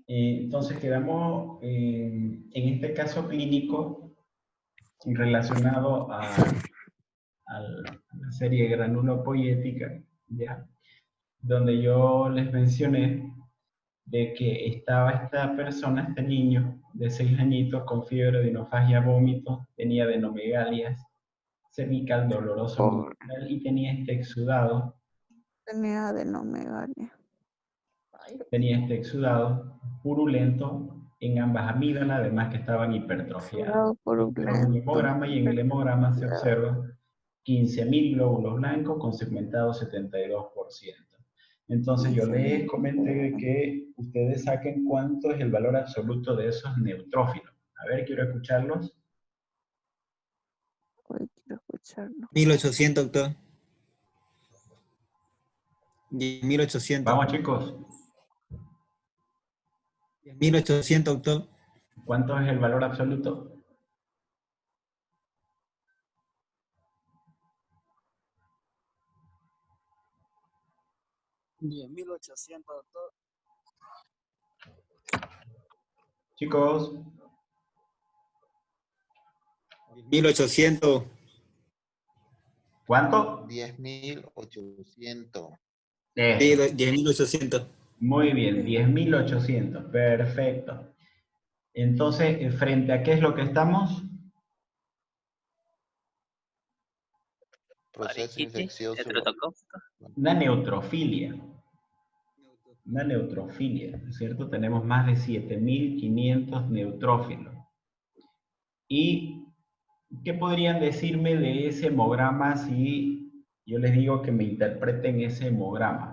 Entonces quedamos en este caso clínico relacionado a la serie granulopoyética, ¿ya? Donde yo les mencioné de que estaba esta persona, este niño de 6 añitos con fiebre, odinofagia, vómito, tenía adenomegalias, cervical doloroso abdominal y tenía este exudado. Tenía adenomegalia. Tenía este exudado purulento en ambas amígdalas, además que estaban hipertrofiadas. Este es un hemograma y en el hemograma se observa 15.000 glóbulos blancos con segmentado 72%. Entonces yo les comenté que ustedes saquen cuánto es el valor absoluto de esos neutrófilos. A ver, quiero escucharlos. Hoy quiero escucharlo. 1800, doctor. 10.800. Vamos, chicos. 10.800, doctor. ¿Cuánto es el valor absoluto? $10.800, doctor. Chicos. 10.800. ¿Cuánto? 10.800. 10.800. Muy bien, 10.800. Perfecto. Entonces, ¿frente a qué es lo que estamos? Proceso infeccioso. Una neutrofilia. Una neutrofilia, ¿no es cierto? Tenemos más de 7.500 neutrófilos. ¿Y qué podrían decirme de ese hemograma si yo les digo que me interpreten ese hemograma?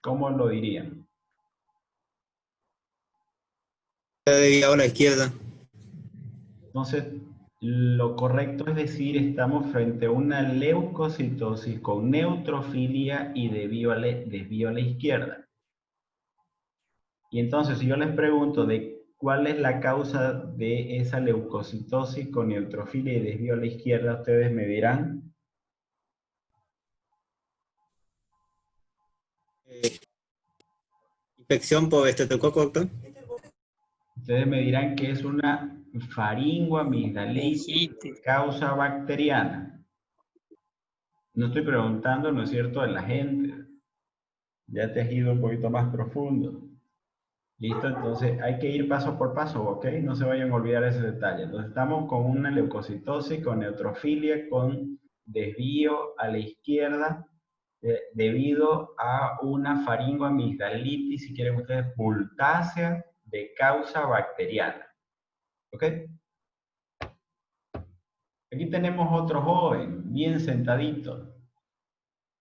¿Cómo lo dirían? Desviado a la izquierda. Entonces, lo correcto es decir, estamos frente a una leucocitosis con neutrofilia y desvío a la izquierda. Y entonces, si yo les pregunto de cuál es la causa de esa leucocitosis con neutrofilia y desvío a la izquierda, ustedes me dirán. Infección por estreptococo, doctor. Ustedes me dirán que es una faringoamigdalitis de causa bacteriana. No estoy preguntando, ¿no es cierto?, de la gente. Ya te has ido un poquito más profundo. ¿Listo? Entonces hay que ir paso por paso, ¿ok? No se vayan a olvidar ese detalle. Entonces estamos con una leucocitosis, con neutrofilia, con desvío a la izquierda, debido a una faringoamigdalitis, si quieren ustedes, bultácea de causa bacteriana. ¿Ok? Aquí tenemos otro joven, bien sentadito.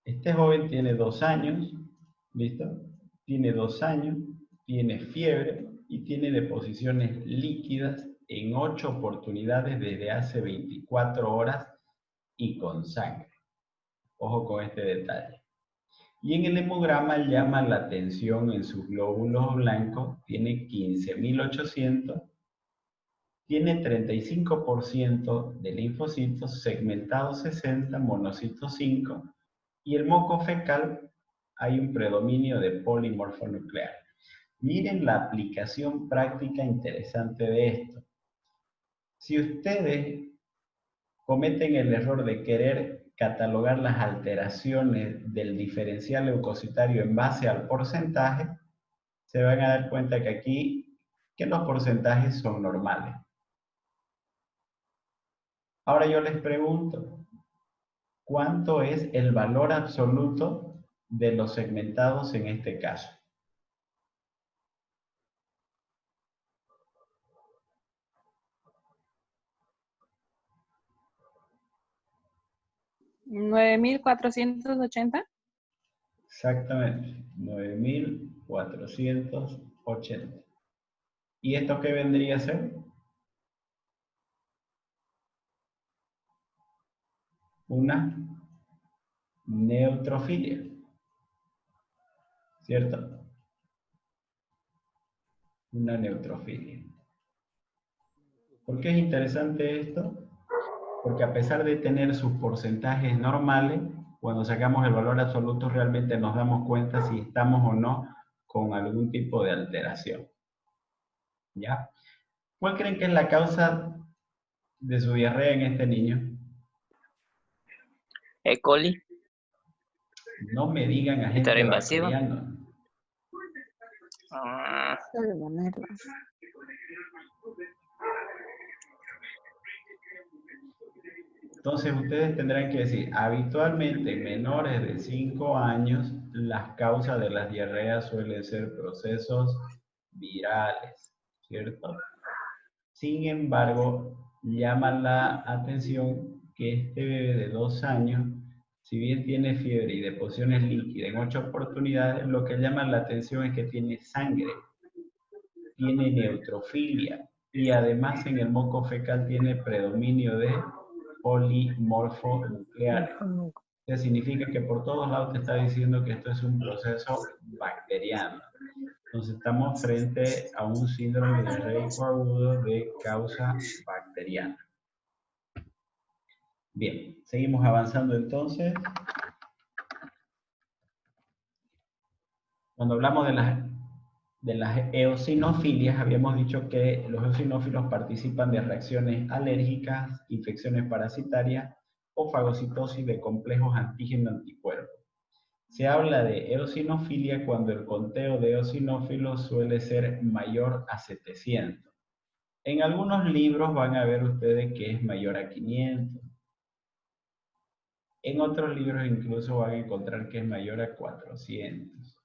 Este joven tiene 2 años, ¿listo? Tiene 2 años, tiene fiebre y tiene deposiciones líquidas en 8 oportunidades desde hace 24 horas y con sangre. Ojo con este detalle. Y en el hemograma llama la atención en sus glóbulos blancos, tiene 15.800, tiene 35% de linfocitos, segmentados 60, monocitos 5, y el moco fecal hay un predominio de polimorfonuclear. Miren la aplicación práctica interesante de esto. Si ustedes cometen el error de querer catalogar las alteraciones del diferencial leucocitario en base al porcentaje, se van a dar cuenta que aquí los porcentajes son normales. Ahora yo les pregunto, ¿cuánto es el valor absoluto de los segmentados en este caso? ¿9.480? Exactamente, 9.480. ¿Y esto qué vendría a ser? Una neutrofilia, ¿cierto? Una neutrofilia. ¿Por qué es interesante esto? Porque a pesar de tener sus porcentajes normales, Cuando sacamos el valor absoluto realmente nos damos cuenta si estamos o no con algún tipo de alteración. ¿Ya? ¿Cuál creen que es la causa de su diarrea en este niño? E. coli, No me digan agente Heteroinvasiva. bacteriano. ah, Salmonella. Entonces ustedes tendrán que decir, habitualmente en menores de 5 años, las causas de las diarreas suelen ser procesos virales, ¿cierto? Sin embargo, llama la atención que este bebé de 2 años, si bien tiene fiebre y deposiciones líquidas en 8 oportunidades, lo que llama la atención es que tiene sangre, tiene neutrofilia y además en el moco fecal tiene predominio de polimorfonucleares. Eso significa que por todos lados te está diciendo que esto es un proceso bacteriano. Entonces estamos frente a un síndrome diarreico agudo de causa bacteriana. Bien, seguimos avanzando entonces. Cuando hablamos de las eosinofilias, habíamos dicho que los eosinófilos participan de reacciones alérgicas, infecciones parasitarias o fagocitosis de complejos antígeno-anticuerpos. Se habla de eosinofilia cuando el conteo de eosinófilos suele ser mayor a 700. En algunos libros van a ver ustedes que es mayor a 500. En otros libros incluso van a encontrar que es mayor a 400.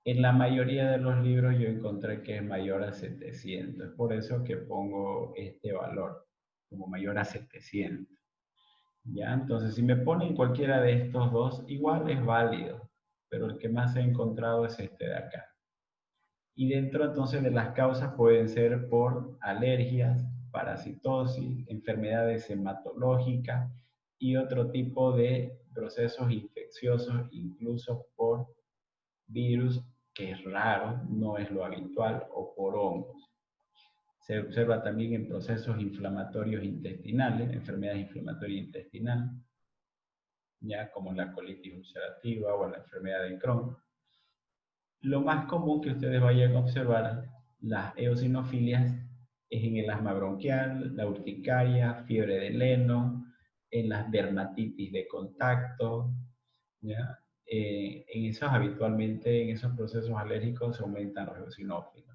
En la mayoría de los libros yo encontré que es mayor a 700. Es por eso que pongo este valor como mayor a 700. ¿Ya? Entonces, si me ponen cualquiera de estos dos, igual es válido, pero el que más he encontrado es este de acá. Y dentro entonces de las causas pueden ser por alergias, parasitosis, enfermedades hematológicas y otro tipo de procesos infecciosos, incluso por virus, que es raro, no es lo habitual, o por hongos. Se observa también en procesos inflamatorios intestinales, enfermedades inflamatorias intestinales, ya como la colitis ulcerativa o la enfermedad de Crohn. Lo más común que ustedes vayan a observar, las eosinofilias, es en el asma bronquial, la urticaria, fiebre de Leno, en las dermatitis de contacto, ¿ya? En esos habitualmente, en esos procesos alérgicos se aumentan los eosinófilos.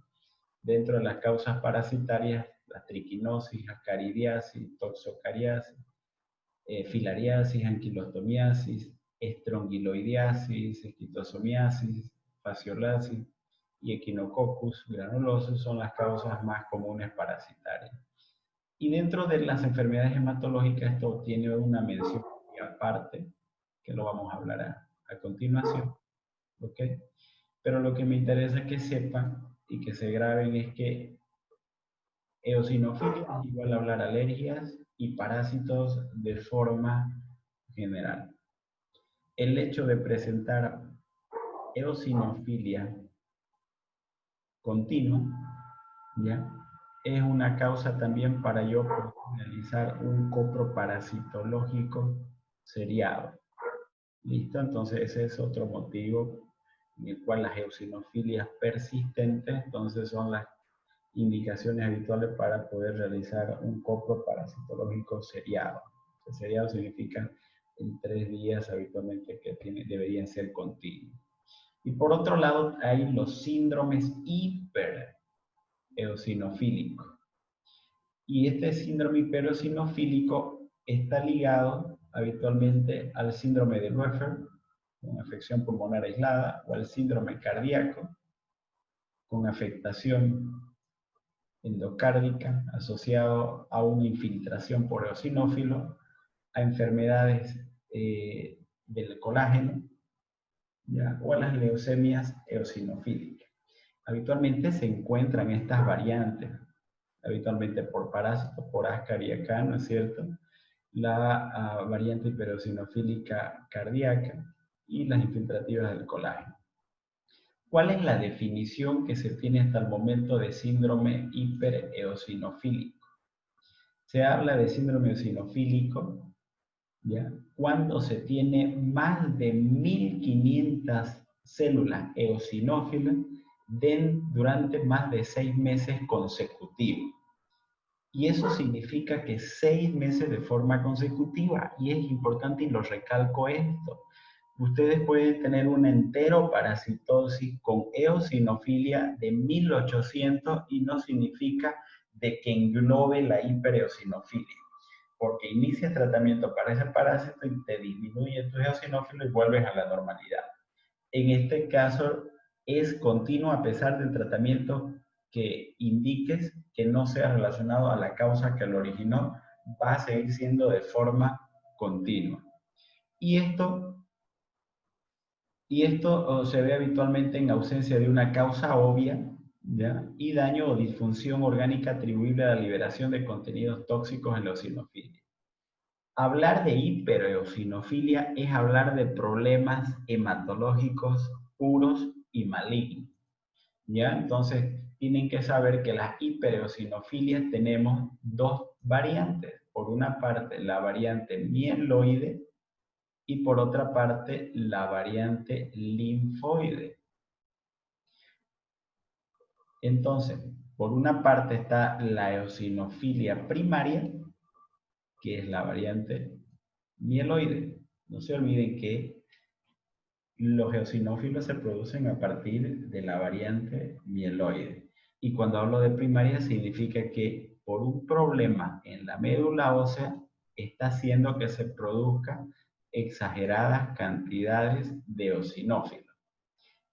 Dentro de las causas parasitarias, la triquinosis, ascaridiasis, toxocariasis, filariasis, anquilostomiasis, estrongiloidiasis, esquistosomiasis, fasciolasis y Echinococcus granulosus son las causas más comunes parasitarias. Y dentro de las enfermedades hematológicas esto tiene una mención aparte, que lo vamos a hablar a continuación. ¿Ok? Pero lo que me interesa que sepan y que se graben es que eosinofilia es igual a hablar alergias y parásitos de forma general. El hecho de presentar eosinofilia continua, ¿ya? Es una causa también para yo poder realizar un coproparasitológico seriado. ¿Listo? Entonces ese es otro motivo en el cual las eosinofilias persistentes, entonces son las indicaciones habituales para poder realizar un coproparasitológico seriado. El seriado significa en 3 días habitualmente que deberían ser continuos. Y por otro lado hay los síndromes hipereosinofílicos. Y este síndrome hipereosinofílico está ligado habitualmente al síndrome de Leffler, con afección pulmonar aislada, o al síndrome cardíaco, con afectación endocárdica asociado a una infiltración por eosinófilo, a enfermedades del colágeno, ¿ya? O a las leucemias eosinofílicas. Habitualmente se encuentran estas variantes, habitualmente por parásitos, por Ascaris y acá, ¿no es cierto? La variante hipereosinofílica cardíaca y las infiltrativas del colágeno. ¿Cuál es la definición que se tiene hasta el momento de síndrome hipereosinofílico? Se habla de síndrome eosinofílico, ¿ya? cuando se tiene más de 1500 células eosinófilas durante más de 6 meses consecutivos. Y eso significa que 6 meses de forma consecutiva. Y es importante, y lo recalco esto, ustedes pueden tener una enteroparasitosis con eosinofilia de 1800 y no significa de que englobe la hipereosinofilia, porque inicias tratamiento para ese parásito y te disminuye tu eosinófilo y vuelves a la normalidad. En este caso es continuo a pesar del tratamiento que indiques que no sea relacionado a la causa que lo originó, va a seguir siendo de forma continua. Y esto se ve habitualmente en ausencia de una causa obvia, ¿ya? Y daño o disfunción orgánica atribuible a la liberación de contenidos tóxicos en la eosinofilia. Hablar de hipereosinofilia es hablar de problemas hematológicos puros y malignos, ¿ya? Entonces, tienen que saber que las hipereosinofilias tenemos dos variantes. Por una parte, la variante mieloide, y por otra parte la variante linfoide. Entonces, por una parte está la eosinofilia primaria, que es la variante mieloide. No se olviden que los eosinófilos se producen a partir de la variante mieloide. Y cuando hablo de primaria significa que por un problema en la médula ósea está haciendo que se produzcan exageradas cantidades de eosinófilos.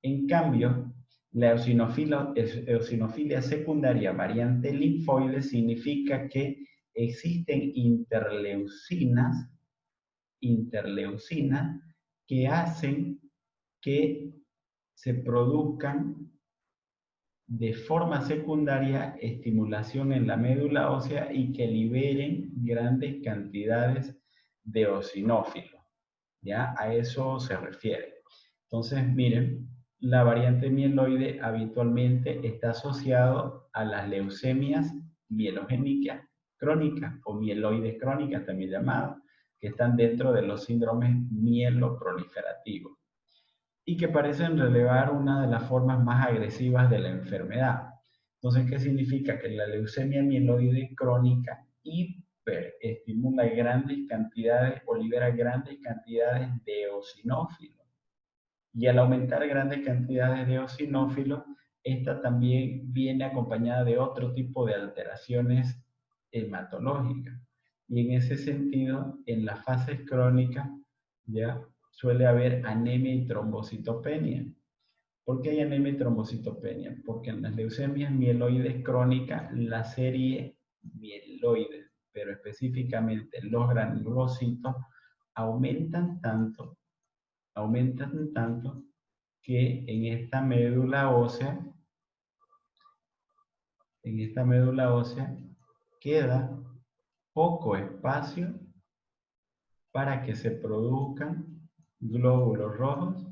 En cambio, la eosinofilia secundaria variante linfoide significa que existen interleucinas que hacen que se produzcan de forma secundaria estimulación en la médula ósea y que liberen grandes cantidades de eosinófilos. ¿Ya? A eso se refiere. Entonces, miren, la variante mieloide habitualmente está asociado a las leucemias mielogénicas crónicas o mieloides crónicas también llamadas, que están dentro de los síndromes mieloproliferativos y que parecen relevar una de las formas más agresivas de la enfermedad. Entonces, ¿qué significa? Que la leucemia mieloide crónica hiperestimula grandes cantidades o libera grandes cantidades de eosinófilos. Y al aumentar grandes cantidades de eosinófilos, esta también viene acompañada de otro tipo de alteraciones hematológicas. Y en ese sentido, en las fases crónicas, ya suele haber anemia y trombocitopenia. ¿Por qué hay anemia y trombocitopenia? Porque en las leucemias mieloides crónicas, la serie mieloide, pero específicamente los granulocitos, aumentan tanto que en esta médula ósea queda poco espacio para que se produzcan glóbulos rojos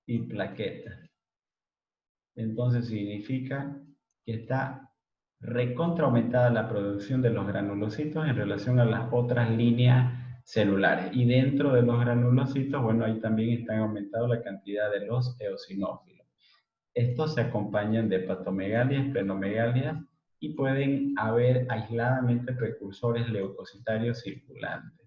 y plaquetas. Entonces significa que está recontra aumentada la producción de los granulocitos en relación a las otras líneas celulares. Y dentro de los granulocitos, bueno, ahí también están aumentando la cantidad de los eosinófilos. Estos se acompañan de hepatomegalias, esplenomegalia y pueden haber aisladamente precursores leucocitarios circulantes.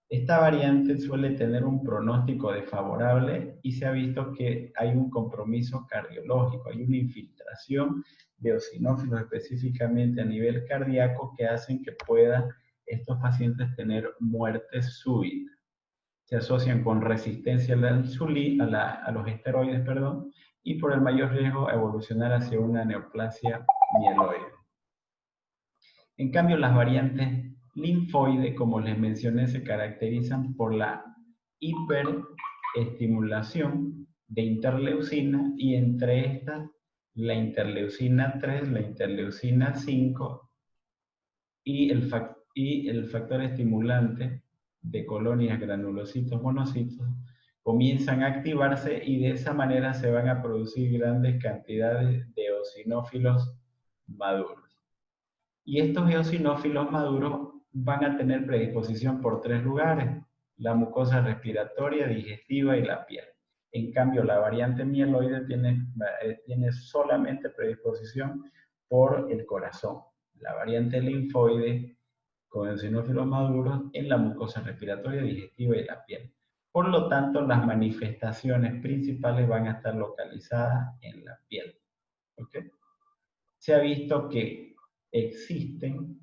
Esta variante suele tener un pronóstico desfavorable y se ha visto que hay un compromiso cardiológico, hay una infiltración de eosinófilos específicamente a nivel cardíaco que hacen que puedan estos pacientes tener muerte súbita. Se asocian con resistencia a la insulina, a los esteroides, perdón, y por el mayor riesgo a evolucionar hacia una neoplasia mieloide. En cambio, las variantes linfoide, como les mencioné, se caracterizan por la hiperestimulación de interleucina y entre estas la interleucina 3, la interleucina 5 y el factor estimulante de colonias granulocitos monocitos comienzan a activarse y de esa manera se van a producir grandes cantidades de eosinófilos maduros. Y estos eosinófilos maduros van a tener predisposición por 3 lugares. la mucosa respiratoria, digestiva y la piel. En cambio, la variante mieloide tiene solamente predisposición por el corazón. La variante linfoide con eosinófilos maduros en la mucosa respiratoria, digestiva y la piel. Por lo tanto, las manifestaciones principales van a estar localizadas en la piel. ¿Okay? Se ha visto que existen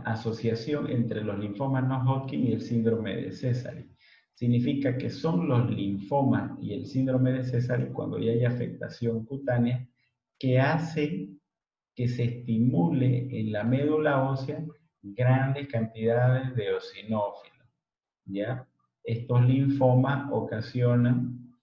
asociación entre los linfomas no Hodgkin y el síndrome de Sézary. Significa que son los linfomas y el síndrome de Sézary, cuando ya hay afectación cutánea, que hacen que se estimule en la médula ósea grandes cantidades de eosinófilos. ¿Ya? Estos linfomas ocasionan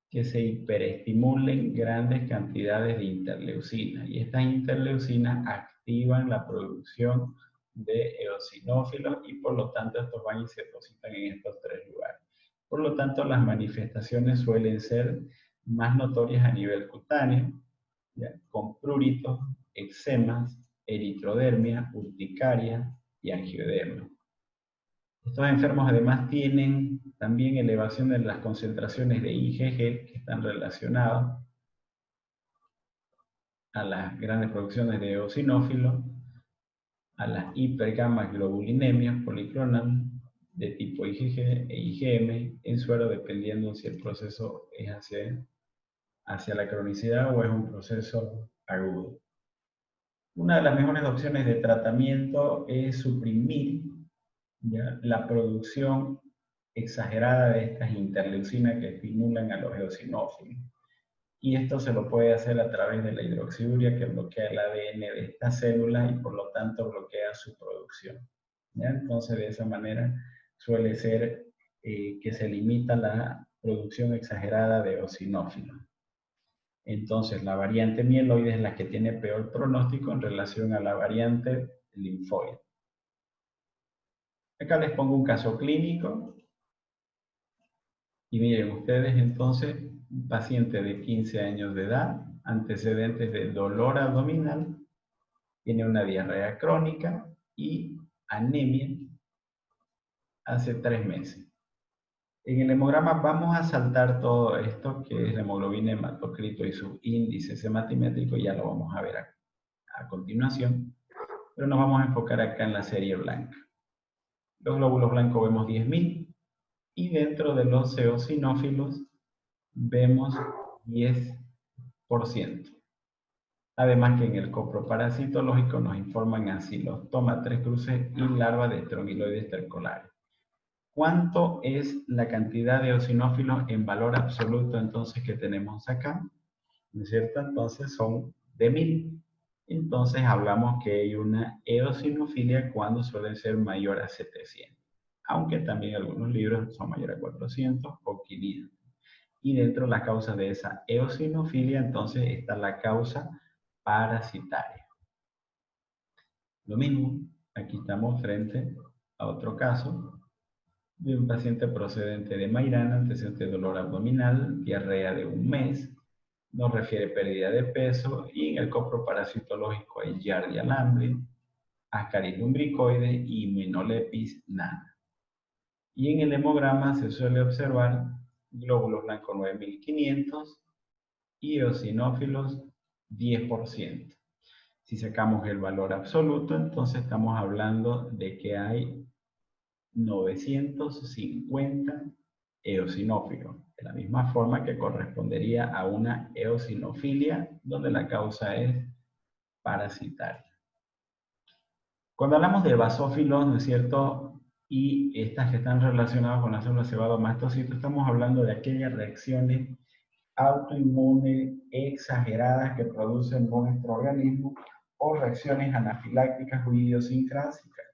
que se hiperestimulen grandes cantidades de interleucinas, y estas interleucinas activan la producción de eosinófilos y por lo tanto estos van y se depositan en estos tres lugares. Por lo tanto, las manifestaciones suelen ser más notorias a nivel cutáneo, ¿ya? Con pruritos, eczemas, eritrodermia, urticaria y angioedema. Estos enfermos además tienen también elevación de las concentraciones de IgG que están relacionados a las grandes producciones de eosinófilos, a las hipergamma-globulinemias policlonal de tipo IgG e IgM en suero, dependiendo si el proceso es hacia la cronicidad o es un proceso agudo. Una de las mejores opciones de tratamiento es suprimir, ¿ya?, la producción exagerada de estas interleucinas que estimulan a los eosinófilos. Y esto se lo puede hacer a través de la hidroxiuria, que bloquea el ADN de estas células y por lo tanto bloquea su producción. ¿Ya? Entonces, de esa manera suele ser que se limita la producción exagerada de eosinófilos. Entonces, la variante mieloide es la que tiene peor pronóstico en relación a la variante linfoide. Acá les pongo un caso clínico. Y miren ustedes entonces, un paciente de 15 años de edad, antecedentes de dolor abdominal, tiene una diarrea crónica y anemia hace 3 meses. En el hemograma vamos a saltar todo esto, que es la hemoglobina, hematocrito y su índice sematimétrico, ya lo vamos a ver a continuación, pero nos vamos a enfocar acá en la serie blanca. Los glóbulos blancos vemos 10.000 y dentro de los eosinófilos vemos 10%. Además que en el coproparasitológico nos informan asilostoma, 3 cruces y larva de estrongiloides tercolares. ¿Cuánto es la cantidad de eosinófilos en valor absoluto entonces que tenemos acá? ¿No es cierto? Entonces son de 1000. Entonces hablamos que hay una eosinofilia cuando suelen ser mayor a 700. Aunque también algunos libros son mayores a 400 o 500. Y dentro de las causas de esa eosinofilia, entonces está la causa parasitaria. Lo mismo, aquí estamos frente a otro caso de un paciente procedente de Mairana, antecedente de dolor abdominal, diarrea de 1 mes, nos refiere pérdida de peso, y en el coproparasitológico hay Giardia lamblia, Ascaris lumbricoide y Menolepis nana. Y en el hemograma se suele observar glóbulos blancos 9500 y eosinófilos 10%. Si sacamos el valor absoluto, entonces estamos hablando de que hay 950 eosinófilos, de la misma forma que correspondería a una eosinofilia, donde la causa es parasitaria. Cuando hablamos de basófilos, ¿no es cierto?, y estas que están relacionadas con las células cebado-mastocitos, estamos hablando de aquellas reacciones autoinmunes exageradas que producen nuestro organismo, o reacciones anafilácticas o idiosincrásicas.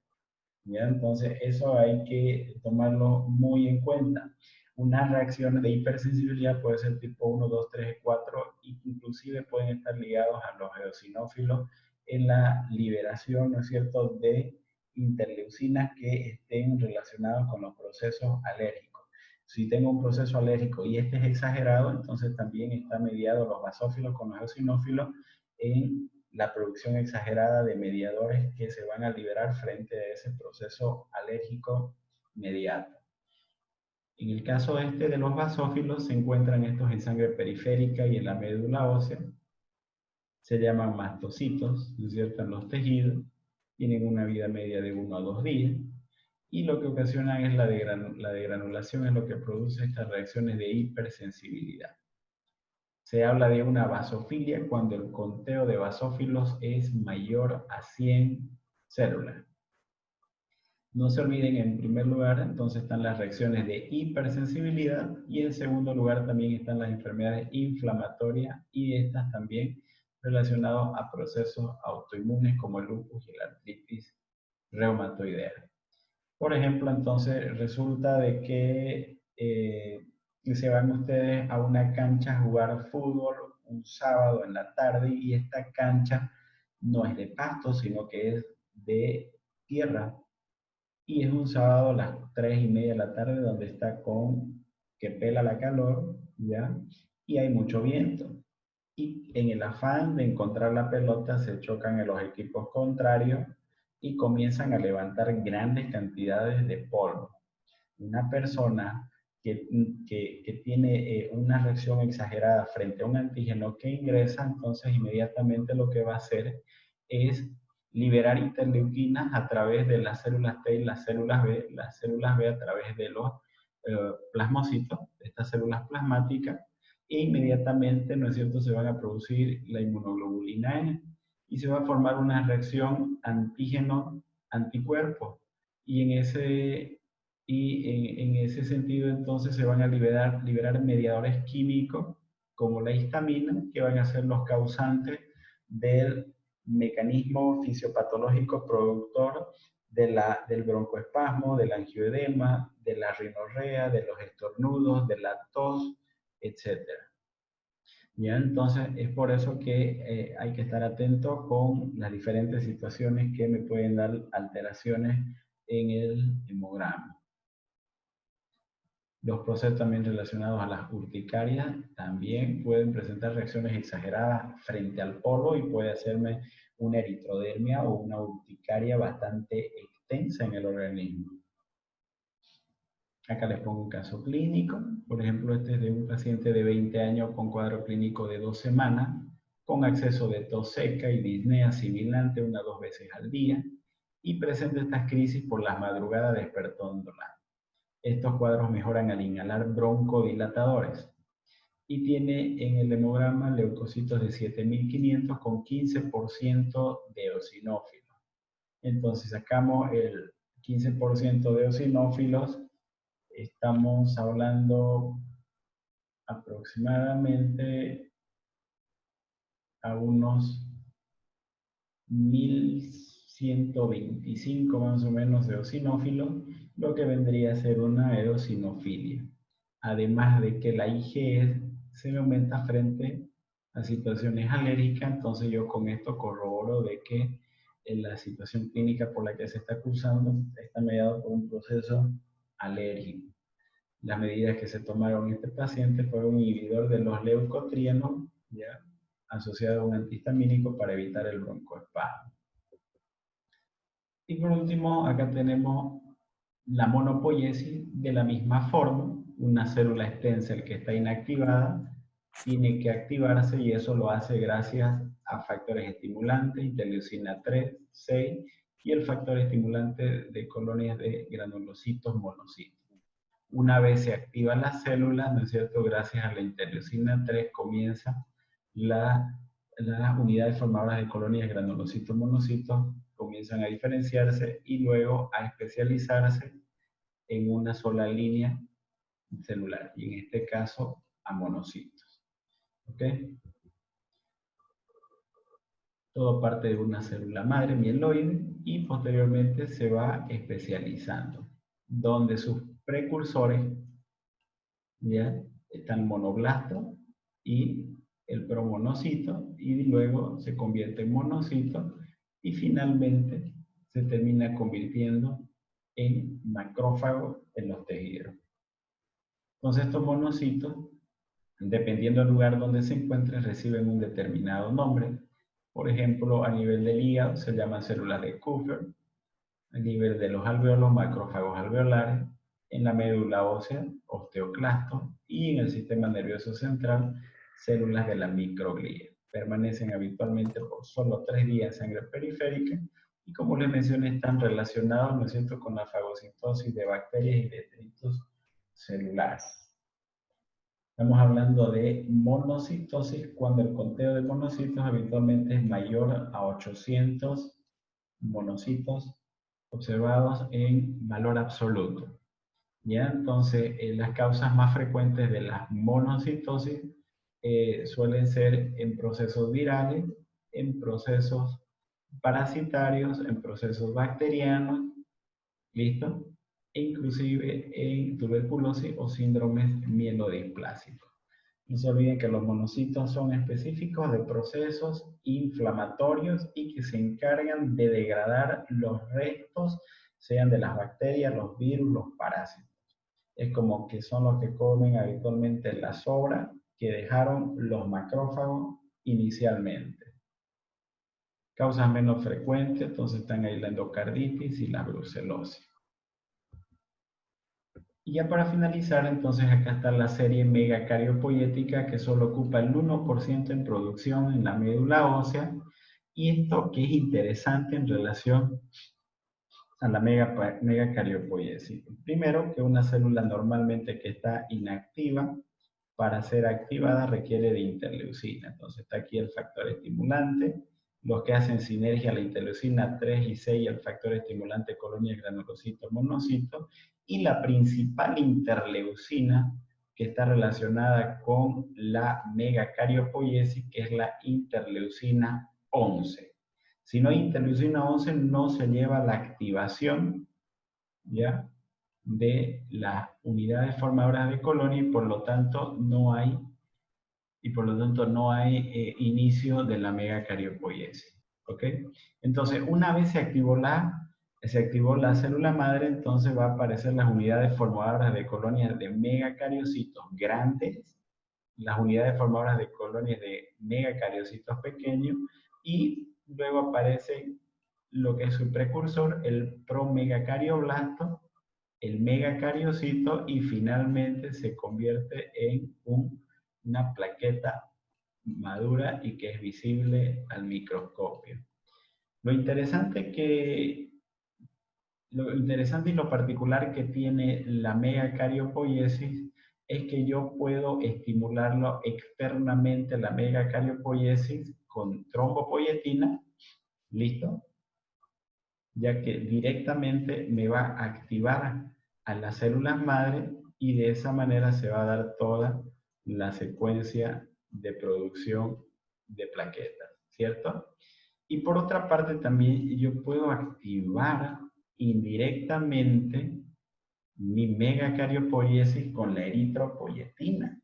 ¿Ya? Entonces, eso hay que tomarlo muy en cuenta. Una reacción de hipersensibilidad puede ser tipo 1, 2, 3, 4, y inclusive pueden estar ligados a los eosinófilos en la liberación, ¿no es cierto?, de interleucinas que estén relacionadas con los procesos alérgicos. Si tengo un proceso alérgico y este es exagerado, entonces también está mediado los basófilos con los eosinófilos en la producción exagerada de mediadores que se van a liberar frente a ese proceso alérgico inmediato. En el caso de los basófilos, se encuentran estos en sangre periférica y en la médula ósea. Se llaman mastocitos, ¿no es cierto?, en los tejidos. Tienen una vida media de 1 a 2 días. Y lo que ocasiona es la degranulación, es lo que produce estas reacciones de hipersensibilidad. Se habla de una basofilia cuando el conteo de basófilos es mayor a 100 células. No se olviden, en primer lugar, entonces están las reacciones de hipersensibilidad y en segundo lugar también están las enfermedades inflamatorias y estas también relacionadas a procesos autoinmunes como el lupus y la artritis reumatoidea. Por ejemplo, entonces resulta de que se van ustedes a una cancha a jugar fútbol un sábado en la tarde y esta cancha no es de pasto, sino que es de tierra. Y es un sábado a las 3:30 de la tarde donde está que pela la calor, ¿ya? Y hay mucho viento. Y en el afán de encontrar la pelota se chocan en los equipos contrarios y comienzan a levantar grandes cantidades de polvo. Una persona que tiene una reacción exagerada frente a un antígeno que ingresa, entonces inmediatamente lo que va a hacer es liberar interleuquinas a través de las células T y las células B a través de los plasmocitos, estas células plasmáticas, e inmediatamente, ¿no es cierto?, se van a producir la inmunoglobulina N y se va a formar una reacción antígeno-anticuerpo. Y en ese sentido, entonces, se van a liberar mediadores químicos como la histamina, que van a ser los causantes del mecanismo fisiopatológico productor del broncoespasmo, del angioedema, de la rinorrea, de los estornudos, de la tos, etc. ¿Ya? Entonces, es por eso que hay que estar atento con las diferentes situaciones que me pueden dar alteraciones en el hemograma. Los procesos también relacionados a las urticarias también pueden presentar reacciones exageradas frente al polvo y puede hacerme una eritrodermia o una urticaria bastante extensa en el organismo. Acá les pongo un caso clínico. Por ejemplo, este es de un paciente de 20 años con cuadro clínico de 2 semanas, con acceso de tos seca y disnea sibilante 1 a 2 veces al día, y presenta estas crisis por las madrugadas despertándola. Estos cuadros mejoran al inhalar broncodilatadores. Y tiene en el hemograma leucocitos de 7500 con 15% de eosinófilos. Entonces sacamos el 15% de eosinófilos, estamos hablando aproximadamente a unos 1125 más o menos de eosinófilos, lo que vendría a ser una eosinofilia. Además de que la IgE se aumenta frente a situaciones alérgicas, entonces yo con esto corroboro de que la situación clínica por la que se está cursando está mediada por un proceso alérgico. Las medidas que se tomaron en este paciente fueron un inhibidor de los leucotrienos, ¿ya?, asociado a un antihistamínico para evitar el broncoespasmo. Y por último, acá tenemos la monopoiesis de la misma forma. Una célula stem que está inactivada tiene que activarse y eso lo hace gracias a factores estimulantes, interleucina 3, 6 y el factor estimulante de colonias de granulocitos monocitos. Una vez se activa la célula, ¿no es cierto?, gracias a la interleucina 3 comienza las unidades formadoras de colonias de granulocitos monocitos comienzan a diferenciarse y luego a especializarse en una sola línea celular, y en este caso a monocitos. ¿Ok? Todo parte de una célula madre mieloide y posteriormente se va especializando, donde sus precursores ya están monoblasto y el promonocito, y luego se convierte en monocito y finalmente se termina convirtiendo en macrófago en los tejidos. Entonces estos monocitos, dependiendo del lugar donde se encuentren, reciben un determinado nombre. Por ejemplo, a nivel del hígado se llaman células de Kupffer, a nivel de los alveolos, macrófagos alveolares, en la médula ósea, osteoclastos, y en el sistema nervioso central, células de la microglía. Permanecen habitualmente por solo 3 días en sangre periférica y, como les mencioné, están relacionados, ¿no es cierto?, con la fagocitosis de bacterias y detritos celulares. Estamos hablando de monocitosis cuando el conteo de monocitos habitualmente es mayor a 800 monocitos observados en valor absoluto. ¿Ya? Entonces, las causas más frecuentes de la monocitosis suelen ser en procesos virales, en procesos parasitarios, en procesos bacterianos, ¿listo? E inclusive en tuberculosis o síndromes mielodisplásicos. No se olviden que los monocitos son específicos de procesos inflamatorios y que se encargan de degradar los restos, sean de las bacterias, los virus, los parásitos. Es como que son los que comen habitualmente la sobra que dejaron los macrófagos inicialmente. Causas menos frecuentes, entonces están ahí la endocarditis y la brucelosis. Y ya para finalizar, entonces acá está la serie megacariopoyética que solo ocupa el 1% en producción en la médula ósea. Y esto que es interesante en relación a la megacariopoiesis. Primero, que una célula normalmente que está inactiva, para ser activada requiere de interleucina. Entonces está aquí el factor estimulante, los que hacen sinergia la interleucina 3 y 6, el factor estimulante colonia granulocito monocito, y la principal interleucina que está relacionada con la megacariopoiesis, que es la interleucina 11. Si no hay interleucina 11, no se lleva la activación, ¿ya?, de las unidades formadoras de colonia, y por lo tanto no hay inicio de la megacariopoiesis. ¿Ok? Entonces, una vez se activó la célula madre, entonces va a aparecer las unidades formadoras de colonias de megacariocitos grandes, las unidades formadoras de colonias de megacariocitos pequeños, y luego aparece lo que es su precursor, el promegacarioblasto, el megacariocito, y finalmente se convierte en una plaqueta madura y que es visible al microscopio. Lo interesante y lo particular que tiene la megacariopoiesis es que yo puedo estimularlo externamente, la megacariopoiesis, con trombopoietina, ¿listo?, ya que directamente me va a activar a las células madre y de esa manera se va a dar toda la secuencia de producción de plaquetas, ¿cierto? Y por otra parte también yo puedo activar indirectamente mi megacariopoiesis con la eritropoyetina.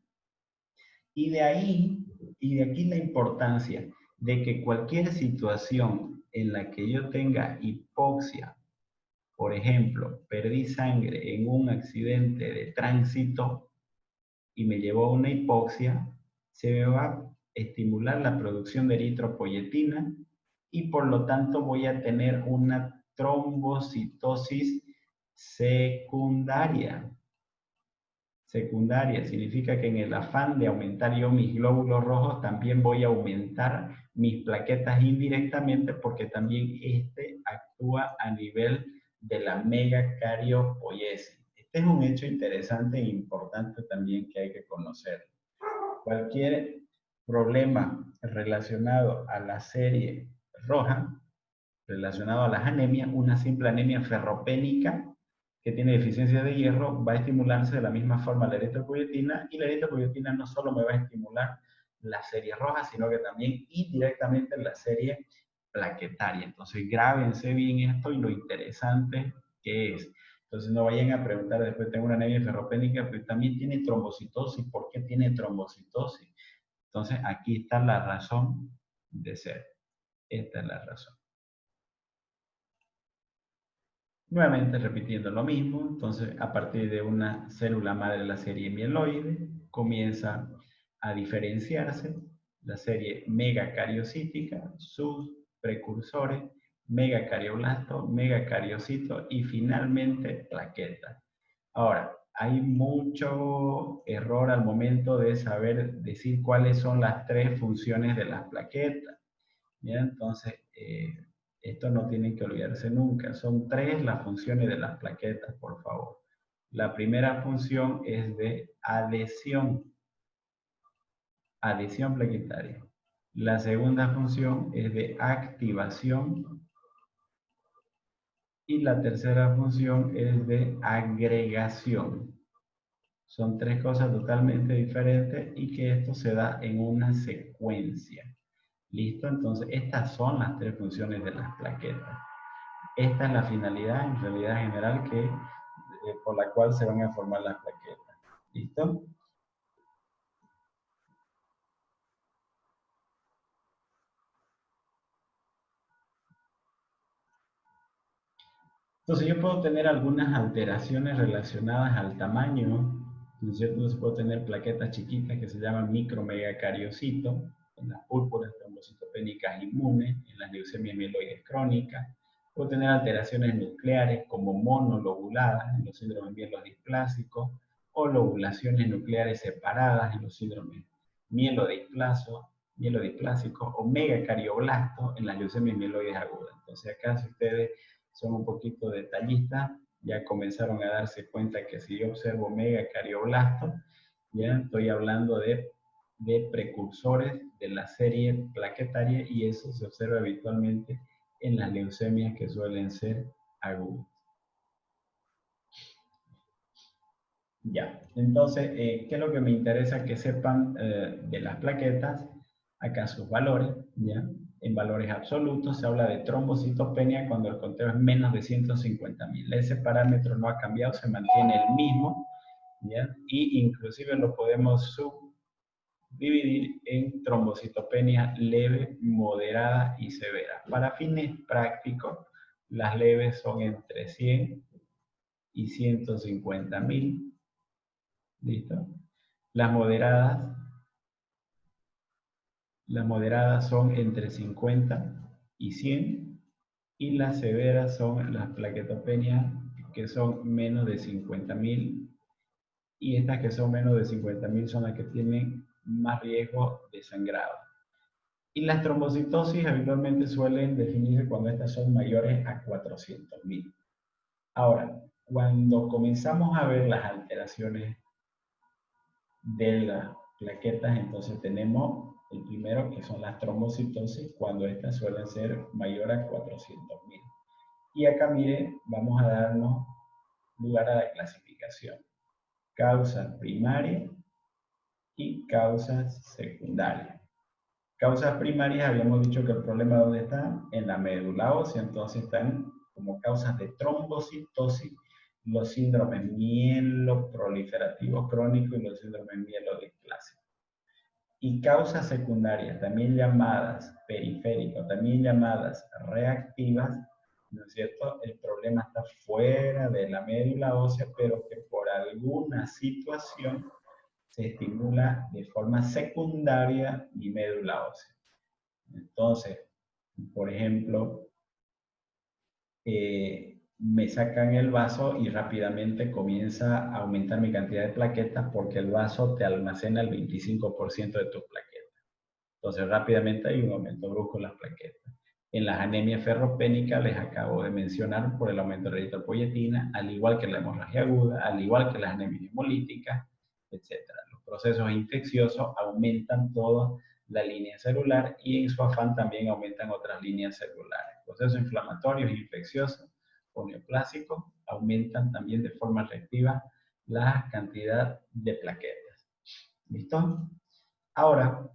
Y de aquí la importancia de que cualquier situación en la que yo tenga hipoxia, por ejemplo, perdí sangre en un accidente de tránsito y me llevó a una hipoxia, se me va a estimular la producción de eritropoyetina y por lo tanto voy a tener una trombocitosis secundaria. Secundaria significa que en el afán de aumentar yo mis glóbulos rojos, también voy a aumentar mis plaquetas indirectamente, porque también actúa a nivel de la megacariopoiesis. Este es un hecho interesante e importante también que hay que conocer. Cualquier problema relacionado a la serie roja, relacionado a las anemias, una simple anemia ferropénica que tiene deficiencia de hierro, va a estimularse de la misma forma la eritropoyetina, y la eritropoyetina no solo me va a estimular la serie roja, sino que también indirectamente la serie plaquetaria. Entonces, grábense bien esto y lo interesante que es. Entonces, no vayan a preguntar después, tengo una anemia ferropénica, pero también tiene trombocitosis. ¿Por qué tiene trombocitosis? Entonces, aquí está la razón de ser. Esta es la razón. Nuevamente repitiendo lo mismo, entonces a partir de una célula madre de la serie mieloide comienza a diferenciarse la serie megacariocítica, sus precursores, megacarioblast, megacariocito y finalmente plaqueta. Ahora, hay mucho error al momento de saber decir cuáles son las tres funciones de las plaquetas. ¿Ya? Entonces, esto no tienen que olvidarse nunca. Son tres las funciones de las plaquetas, por favor. La primera función es de adhesión plaquetaria. La segunda función es de activación y la tercera función es de agregación. Son tres cosas totalmente diferentes y que esto se da en una secuencia. ¿Listo? Entonces, estas son las tres funciones de las plaquetas. Esta es la finalidad, en realidad general, por la cual se van a formar las plaquetas. ¿Listo? Entonces yo puedo tener algunas alteraciones relacionadas al tamaño, ¿no es cierto? Entonces puedo tener plaquetas chiquitas que se llaman micromegacariocito, en las púrpuras trombocitopénicas inmunes, en las leucemias mieloides crónicas. Puedo tener alteraciones nucleares como monolobuladas en los síndromes mielodisplásicos o lobulaciones nucleares separadas en los síndromes mielodiplásicos o megacarioblásticos en las leucemias mieloides agudas. Entonces acá si ustedes son un poquito detallistas, ya comenzaron a darse cuenta que si yo observo megacarioblast, ya estoy hablando de precursores de la serie plaquetaria y eso se observa habitualmente en las leucemias que suelen ser agudas. Ya, entonces, ¿qué es lo que me interesa que sepan de las plaquetas? Acá sus valores, ¿ya? En valores absolutos se habla de trombocitopenia cuando el conteo es menos de 150.000. Ese parámetro no ha cambiado, se mantiene el mismo, ¿ya? Y inclusive lo podemos subdividir en trombocitopenia leve, moderada y severa. Para fines prácticos, las leves son entre 100 y 150.000. ¿Listo? Las moderadas son entre 50 y 100 y las severas son las plaquetopenias que son menos de 50.000 y estas que son menos de 50.000 son las que tienen más riesgo de sangrado. Y las trombocitosis habitualmente suelen definirse cuando estas son mayores a 400.000. Ahora, cuando comenzamos a ver las alteraciones de las plaquetas, entonces tenemos el primero que son las trombocitosis cuando estas suelen ser mayor a 400.000. Y acá mire, vamos a darnos lugar a la clasificación. Causas primarias y causas secundarias. Causas primarias, habíamos dicho que el problema ¿dónde está? En la médula ósea, entonces están como causas de trombocitosis los síndromes mieloproliferativos crónicos y los síndromes mielodisplásicos. Y causas secundarias, también llamadas periféricas, también llamadas reactivas, ¿no es cierto? El problema está fuera de la médula ósea, pero que por alguna situación se estimula de forma secundaria mi médula ósea. Entonces, por ejemplo, me sacan el vaso y rápidamente comienza a aumentar mi cantidad de plaquetas porque el vaso te almacena el 25% de tus plaquetas. Entonces rápidamente hay un aumento brusco en las plaquetas. En las anemias ferropénicas les acabo de mencionar por el aumento de la eritropoyetina, al igual que la hemorragia aguda, al igual que las anemias hemolíticas, etc. Los procesos infecciosos aumentan toda la línea celular y en su afán también aumentan otras líneas celulares. Procesos inflamatorios, infecciosos o neoplásicos aumentan también de forma reactiva la cantidad de plaquetas. ¿Listo? Ahora,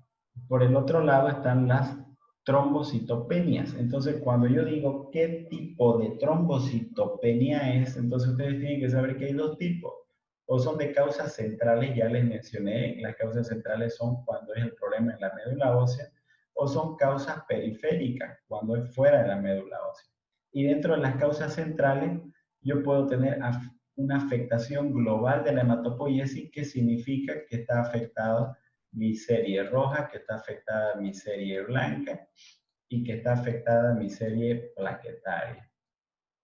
por el otro lado están las trombocitopenias. Entonces, cuando yo digo qué tipo de trombocitopenia es, entonces ustedes tienen que saber que hay dos tipos. O son de causas centrales, ya les mencioné, las causas centrales son cuando es el problema en la médula ósea, o son causas periféricas, cuando es fuera de la médula ósea. Y dentro de las causas centrales, yo puedo tener una afectación global de la hematopoiesis, que significa que está afectada mi serie roja, que está afectada mi serie blanca, y que está afectada mi serie plaquetaria.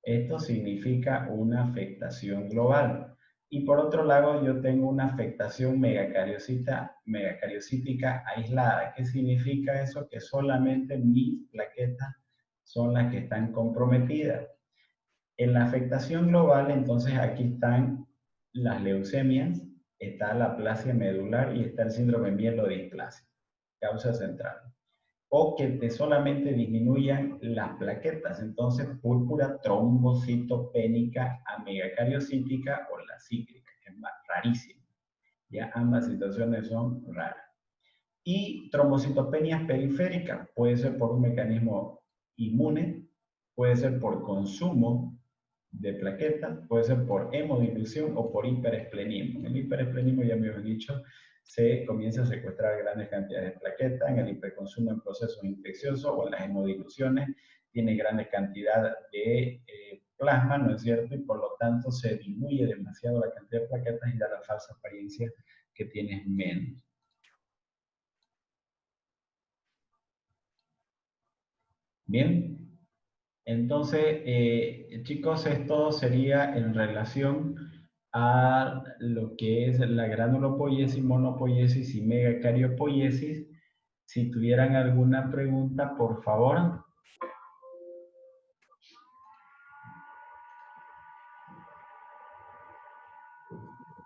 Esto significa una afectación global. Y por otro lado, yo tengo una afectación megacariocítica aislada. ¿Qué significa eso? Que solamente mis plaquetas son las que están comprometidas. En la afectación global, entonces aquí están las leucemias, está la aplasia medular y está el síndrome mielodisplasia, causa central. O que solamente disminuyan las plaquetas, entonces púrpura trombocitopénica amegacariocítica o la cíclica, que es más rarísima. Ya ambas situaciones son raras. Y trombocitopenias periféricas, puede ser por un mecanismo inmune, puede ser por consumo de plaquetas, puede ser por hemodilución o por hiperesplenismo. En el hiperesplenismo, ya me habían dicho, se comienza a secuestrar grandes cantidades de plaquetas, en el hiperconsumo en procesos infecciosos o en las hemodiluciones tiene grandes cantidades de plasma, ¿no es cierto? Y por lo tanto se diluye demasiado la cantidad de plaquetas y da la falsa apariencia que tienes menos. Bien. Entonces, chicos, esto sería en relación a lo que es la granulopoiesis, monopoiesis y megacariopoiesis. Si tuvieran alguna pregunta, por favor.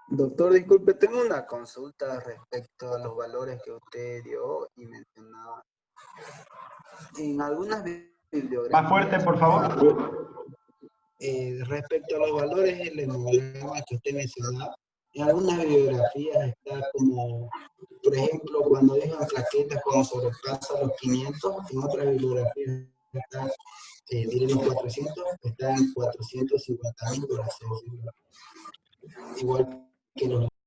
Doctor, disculpe, tengo una consulta respecto a los valores que usted dio y mencionaba. En algunas bibliografías... Más fuerte, por favor. Respecto a los valores del hemograma que usted mencionaba, en algunas bibliografías está como, por ejemplo, cuando dejan plaquetas cuando sobrepasa los 500, en otras bibliografías está, diré los 400, está en 450.000, por así decirlo. Igual que los